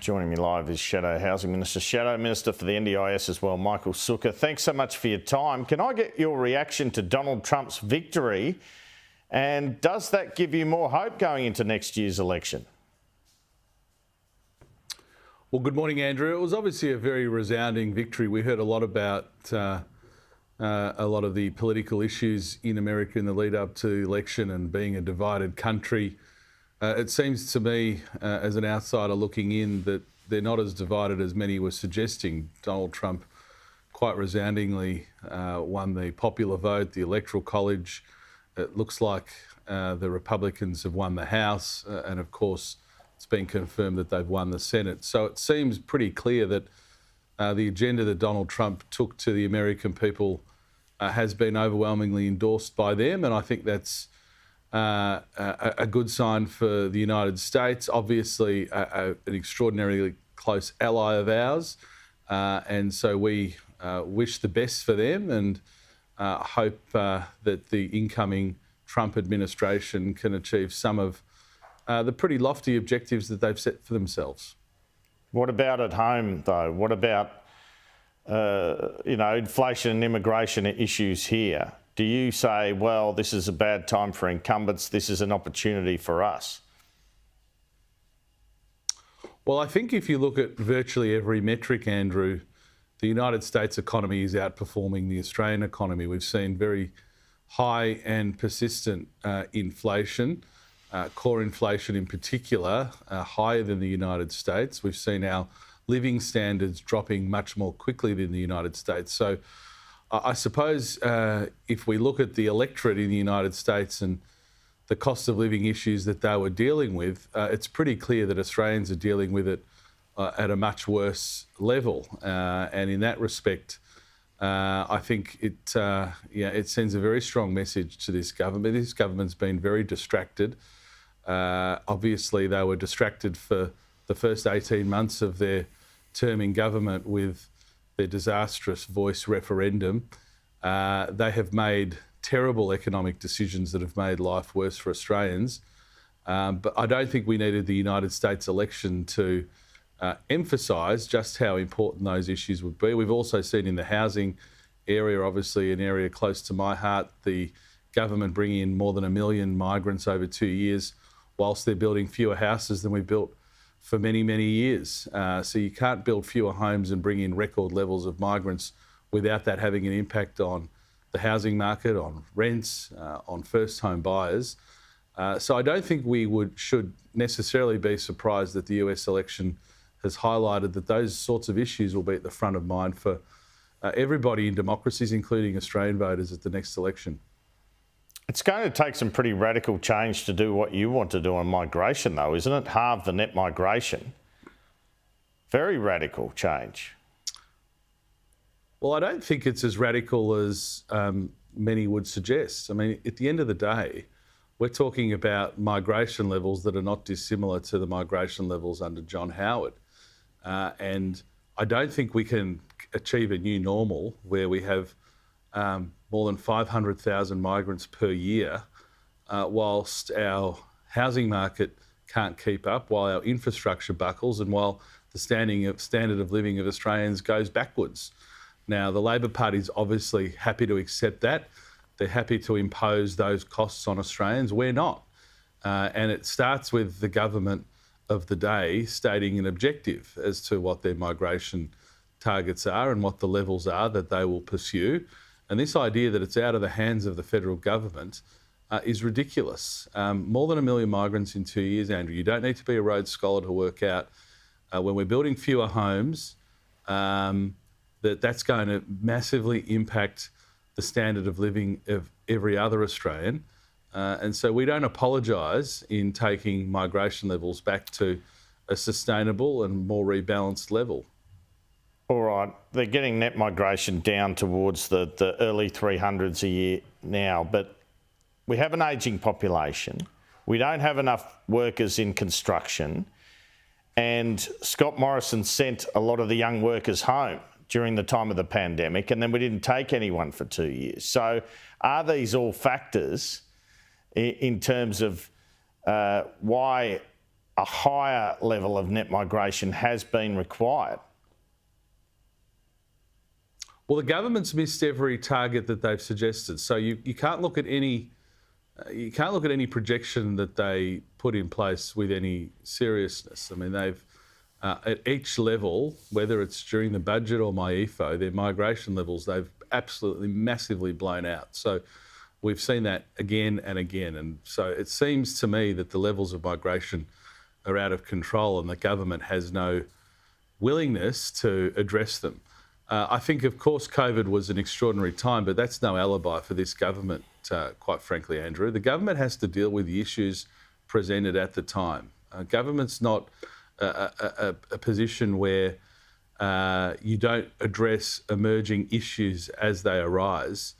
Joining me live is Shadow Housing Minister, Shadow Minister for the NDIS as well, Michael Sukkar. Thanks so much for your time. Can I get your reaction to Donald Trump's victory? And does that give you more hope going into next year's election? Well, good morning, Andrew. It was obviously a very resounding victory. We heard a lot about a lot of the political issues in America in the lead up to the election and being a divided country. It seems to me, as an outsider looking in, that they're not as divided as many were suggesting. Donald Trump quite resoundingly won the popular vote, the electoral college. It looks like the Republicans have won the House, and of course it's been confirmed that they've won the Senate. So it seems pretty clear that the agenda that Donald Trump took to the American people has been overwhelmingly endorsed by them, and I think that's a good sign for the United States. Obviously, an extraordinarily close ally of ours, and so we wish the best for them and hope that the incoming Trump administration can achieve some of the pretty lofty objectives that they've set for themselves. What about at home, though? What about inflation and immigration issues here? Do you say, well, this is a bad time for incumbents, this is an opportunity for us? Well, I think if you look at virtually every metric, Andrew, the United States economy is outperforming the Australian economy. We've seen very high and persistent inflation, core inflation in particular, higher than the United States. We've seen our living standards dropping much more quickly than the United States. So I suppose if we look at the electorate in the United States and the cost of living issues that they were dealing with, it's pretty clear that Australians are dealing with it at a much worse level. And in that respect, I think it sends a very strong message to this government. This government's been very distracted. Obviously, they were distracted for the first 18 months of their term in government with their disastrous voice referendum. They have made terrible economic decisions that have made life worse for Australians. But I don't think we needed the United States election to emphasise just how important those issues would be. We've also seen in the housing area, obviously an area close to my heart, the government bringing in more than 1 million migrants over 2 years, whilst they're building fewer houses than we built for many, many years. So you can't build fewer homes and bring in record levels of migrants without that having an impact on the housing market, on rents, on first home buyers. So I don't think we should necessarily be surprised that the US election has highlighted that those sorts of issues will be at the front of mind for everybody in democracies, including Australian voters at the next election. It's going to take some pretty radical change to do what you want to do on migration, though, isn't it? Halve the net migration. Very radical change. Well, I don't think it's as radical as many would suggest. I mean, at the end of the day, we're talking about migration levels that are not dissimilar to the migration levels under John Howard. And I don't think we can achieve a new normal where we have more than 500,000 migrants per year, whilst our housing market can't keep up, while our infrastructure buckles, and while the standard of living of Australians goes backwards. Now, the Labor Party's obviously happy to accept that. They're happy to impose those costs on Australians. We're not. And it starts with the government of the day stating an objective as to what their migration targets are and what the levels are that they will pursue. And this idea that it's out of the hands of the federal government is ridiculous. More than 1 million migrants in 2 years, Andrew. You don't need to be a Rhodes Scholar to work out when we're building fewer homes, that's going to massively impact the standard of living of every other Australian. And so we don't apologise in taking migration levels back to a sustainable and more rebalanced level. All right, they're getting net migration down towards the early 300s a year now, but we have an ageing population. We don't have enough workers in construction, and Scott Morrison sent a lot of the young workers home during the time of the pandemic, and then we didn't take anyone for 2 years. So are these all factors in terms of why a higher level of net migration has been required. Well, the government's missed every target that they've suggested. So you can't look at any projection that they put in place with any seriousness. I mean, they've at each level, whether it's during the budget or my EFO, their migration levels they've absolutely massively blown out. So we've seen that again and again, and so it seems to me that the levels of migration are out of control, and the government has no willingness to address them. I think, of course, COVID was an extraordinary time, but that's no alibi for this government, quite frankly, Andrew. The government has to deal with the issues presented at the time. Government's not a position where you don't address emerging issues as they arise.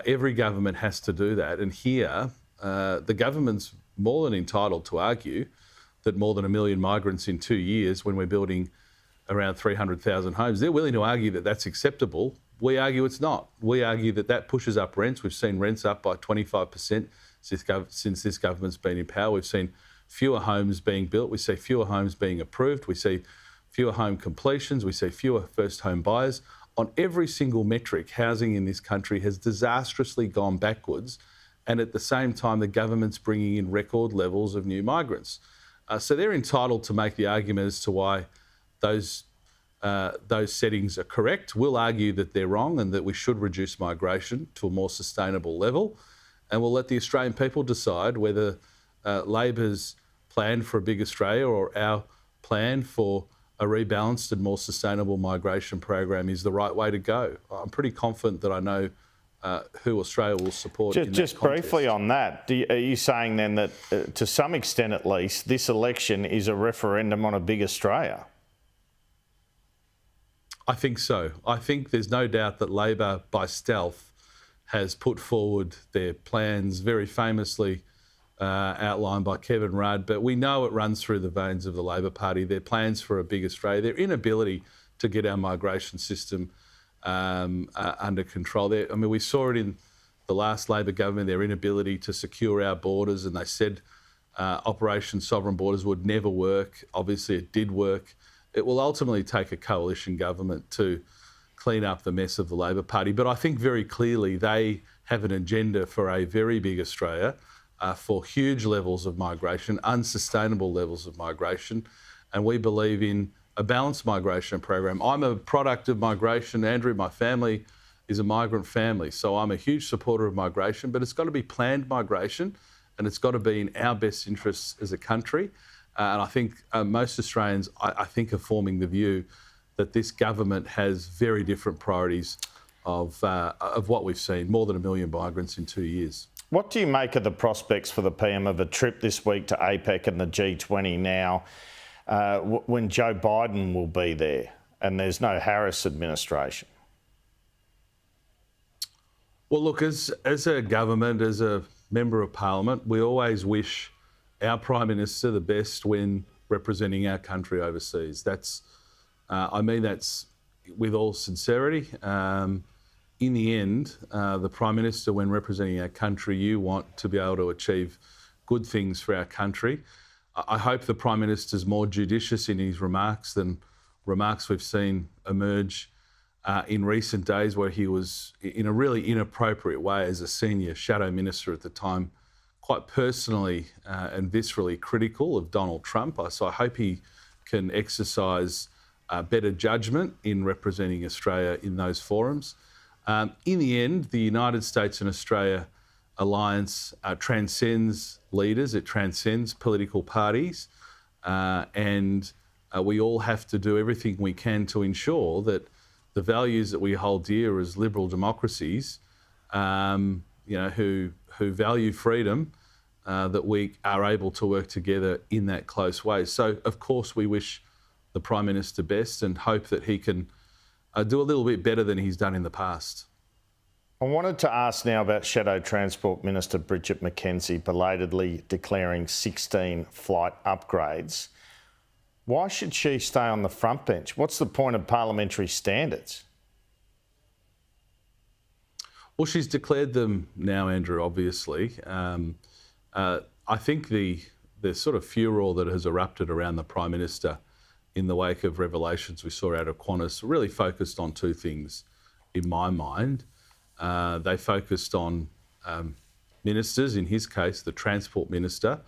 Every government has to do that. And here, the government's more than entitled to argue that more than 1 million migrants in 2 years, when we're building around 300,000 homes, they're willing to argue that that's acceptable. We argue it's not. We argue that that pushes up rents. We've seen rents up by 25% since this government's been in power. We've seen fewer homes being built. We see fewer homes being approved. We see fewer home completions. We see fewer first home buyers. On every single metric, housing in this country has disastrously gone backwards. And at the same time, the government's bringing in record levels of new migrants. So they're entitled to make the argument as to why those settings are correct. We'll argue that they're wrong and that we should reduce migration to a more sustainable level. And we'll let the Australian people decide whether Labor's plan for a big Australia or our plan for a rebalanced and more sustainable migration program is the right way to go. I'm pretty confident that I know who Australia will support. Just briefly on that, are you saying then that, to some extent at least, this election is a referendum on a big Australia? I think so. I think there's no doubt that Labor, by stealth, has put forward their plans, very famously outlined by Kevin Rudd, but we know it runs through the veins of the Labor Party. Their plans for a big Australia, their inability to get our migration system under control. We saw it in the last Labor government, their inability to secure our borders, and they said Operation Sovereign Borders would never work. Obviously, it did work. It will ultimately take a coalition government to clean up the mess of the Labor Party. But I think very clearly they have an agenda for a very big Australia, for huge levels of migration, unsustainable levels of migration. And we believe in a balanced migration program. I'm a product of migration, Andrew. My family is a migrant family. So I'm a huge supporter of migration, but it's got to be planned migration and it's got to be in our best interests as a country. And I think most Australians, I think, are forming the view that this government has very different priorities of what we've seen, more than 1 million migrants in 2 years. What do you make of the prospects for the PM of a trip this week to APEC and the G20 now, when Joe Biden will be there and there's no Harris administration? Well, look, as a government, as a member of Parliament, we always wish our Prime Minister the best when representing our country overseas. That's with all sincerity. In the end, the Prime Minister, when representing our country, you want to be able to achieve good things for our country. I hope the Prime Minister's more judicious in his remarks than remarks we've seen emerge in recent days, where he was, in a really inappropriate way as a senior shadow minister at the time, quite personally and viscerally critical of Donald Trump. So I hope he can exercise better judgment in representing Australia in those forums. In the end, the United States and Australia alliance transcends leaders, it transcends political parties, and we all have to do everything we can to ensure that the values that we hold dear as liberal democracies, who value freedom, that we are able to work together in that close way. So, of course, we wish the Prime Minister best and hope that he can do a little bit better than he's done in the past. I wanted to ask now about Shadow Transport Minister Bridget McKenzie belatedly declaring 16 flight upgrades. Why should she stay on the front bench? What's the point of parliamentary standards? Well, she's declared them now, Andrew, obviously. I think the the sort of furor that has erupted around the Prime Minister in the wake of revelations we saw out of Qantas really focused on two things in my mind. They focused on ministers, in his case, the Transport Minister,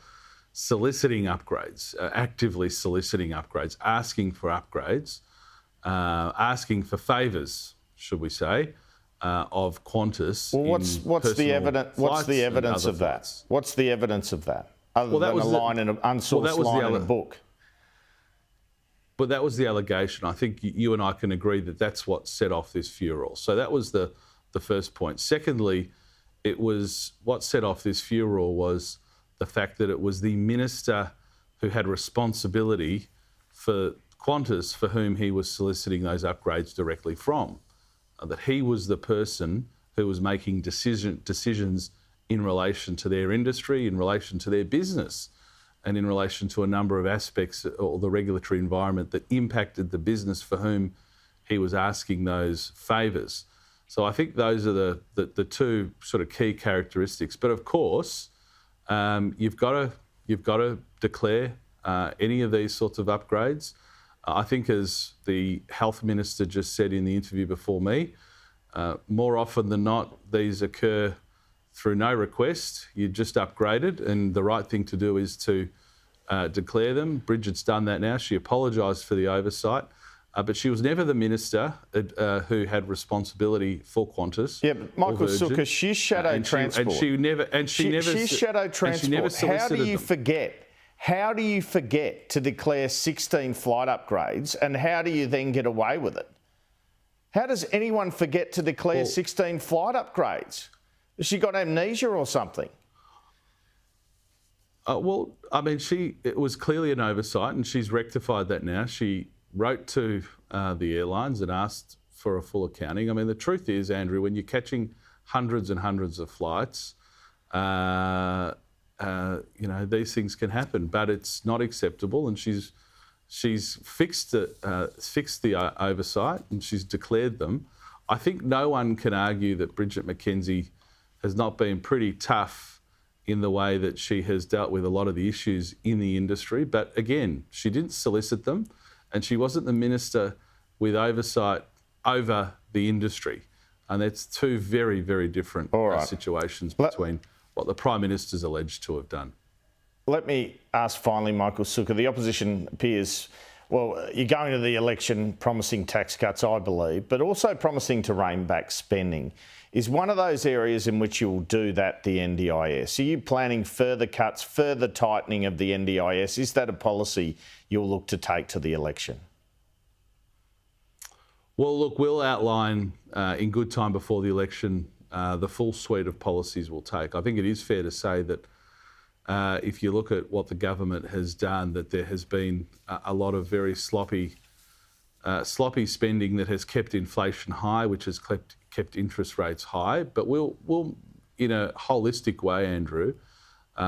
soliciting upgrades, actively soliciting upgrades, asking for upgrades, asking for favours, should we say, of Qantas. Well, what's the evidence? What's the evidence of that? What's the evidence of that? Other than a line in an unsourced line in a book. But that was the allegation. I think you and I can agree that that's what set off this furor. So that was the first point. Secondly, it was what set off this furor was the fact that it was the minister who had responsibility for Qantas for whom he was soliciting those upgrades directly from. That he was the person who was making decisions in relation to their industry, in relation to their business, and in relation to a number of aspects or the regulatory environment that impacted the business for whom he was asking those favours. So I think those are the two sort of key characteristics. But of course, you've got to declare any of these sorts of upgrades. I think, as the health minister just said in the interview before me, more often than not, these occur through no request. You just upgraded, and the right thing to do is to declare them. Bridget's done that now. She apologised for the oversight, but she was never the minister who had responsibility for Qantas. Yeah, but Michael Sukkar, she's shadow transport. She's shadow transport. How do you forget? How do you forget to declare 16 flight upgrades, and how do you then get away with it? How does anyone forget to declare 16 flight upgrades? Has she got amnesia or something? Well, I mean, it was clearly an oversight, and she's rectified that now. She wrote to the airlines and asked for a full accounting. I mean, the truth is, Andrew, when you're catching hundreds and hundreds of flights, these things can happen, but it's not acceptable. And she's fixed the oversight, and she's declared them. I think no one can argue that Bridget McKenzie has not been pretty tough in the way that she has dealt with a lot of the issues in the industry. But again, she didn't solicit them, and she wasn't the minister with oversight over the industry. And that's two very, very different situations between what the Prime Minister's alleged to have done. Let me ask finally, Michael Sukkar, the opposition appears, well, you're going to the election promising tax cuts, I believe, but also promising to rein back spending. Is one of those areas in which you'll do that the NDIS? Are you planning further cuts, further tightening of the NDIS? Is that a policy you'll look to take to the election? Well, look, we'll outline in good time before the election the full suite of policies we'll take. I think it is fair to say that if you look at what the government has done, that there has been a lot of very sloppy spending that has kept inflation high, which has kept interest rates high. But we'll in a holistic way, Andrew,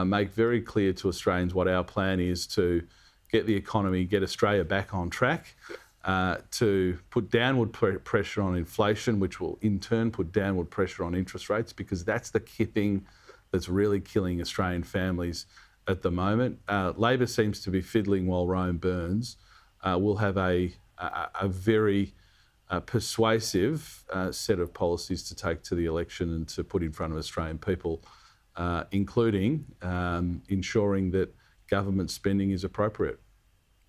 make very clear to Australians what our plan is to get the economy, get Australia back on track, to put downward pressure on inflation, which will in turn put downward pressure on interest rates, because that's the key thing that's really killing Australian families at the moment. Labor seems to be fiddling while Rome burns. We'll have a very persuasive set of policies to take to the election and to put in front of Australian people, including ensuring that government spending is appropriate.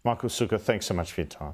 Michael Sukkar, thanks so much for your time.